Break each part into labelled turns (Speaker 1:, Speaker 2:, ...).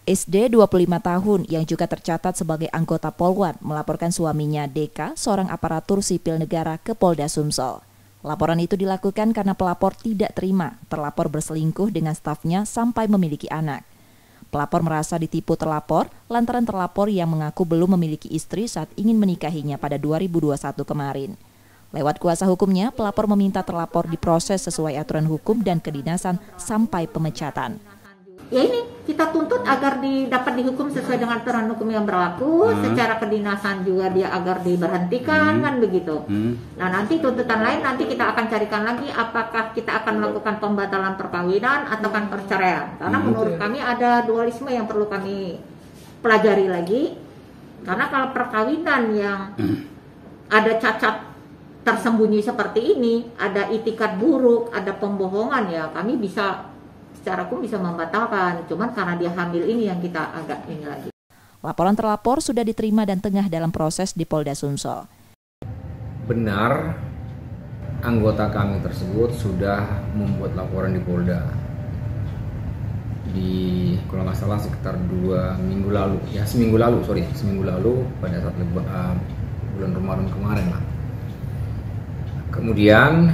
Speaker 1: SD 25 tahun yang juga tercatat sebagai anggota Polwan melaporkan suaminya Deka, seorang aparatur sipil negara, ke Polda Sumsel. Laporan itu dilakukan karena pelapor tidak terima terlapor berselingkuh dengan stafnya sampai memiliki anak. Pelapor merasa ditipu terlapor lantaran terlapor yang mengaku belum memiliki istri saat ingin menikahinya pada 2021 kemarin. Lewat kuasa hukumnya, pelapor meminta terlapor diproses sesuai aturan hukum dan kedinasan sampai pemecatan.
Speaker 2: Ya ini kita tuntut agar dapat dihukum sesuai dengan aturan hukum yang berlaku, secara kedinasan juga dia agar diberhentikan, kan begitu. Nah nanti tuntutan lain nanti kita akan carikan lagi apakah kita akan melakukan pembatalan perkawinan atau kan perceraian. Karena menurut kami ada dualisme yang perlu kami pelajari lagi. Karena kalau perkawinan yang ada cacat tersembunyi seperti ini, ada itikat buruk, ada pembohongan, ya kami bisa secara hukum bisa membatalkan. Cuman karena dia hamil ini yang kita agak ini lagi.
Speaker 1: Laporan terlapor sudah diterima dan tengah dalam proses di Polda Sumsel.
Speaker 3: Benar, anggota kami tersebut sudah membuat laporan di Polda. Kalau nggak salah sekitar seminggu lalu pada saat bulan Ramadan kemarin lah. Kemudian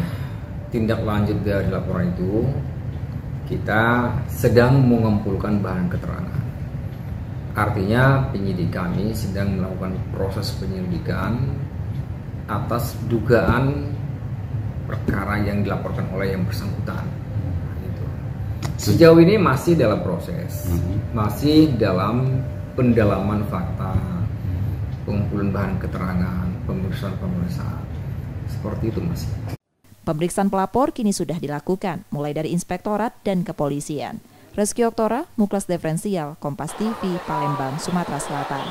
Speaker 3: tindak lanjut dari laporan itu, kita sedang mengumpulkan bahan keterangan. Artinya penyidik kami sedang melakukan proses penyelidikan atas dugaan perkara yang dilaporkan oleh yang bersangkutan. Sejauh ini masih dalam proses, masih dalam pendalaman fakta, pengumpulan bahan keterangan, pemeriksaan. Seperti itu masih.
Speaker 1: Pemeriksaan pelapor kini sudah dilakukan, mulai dari inspektorat dan kepolisian. Reski Oktora, Muklas Diferensial, Kompas TV, Palembang, Sumatera Selatan.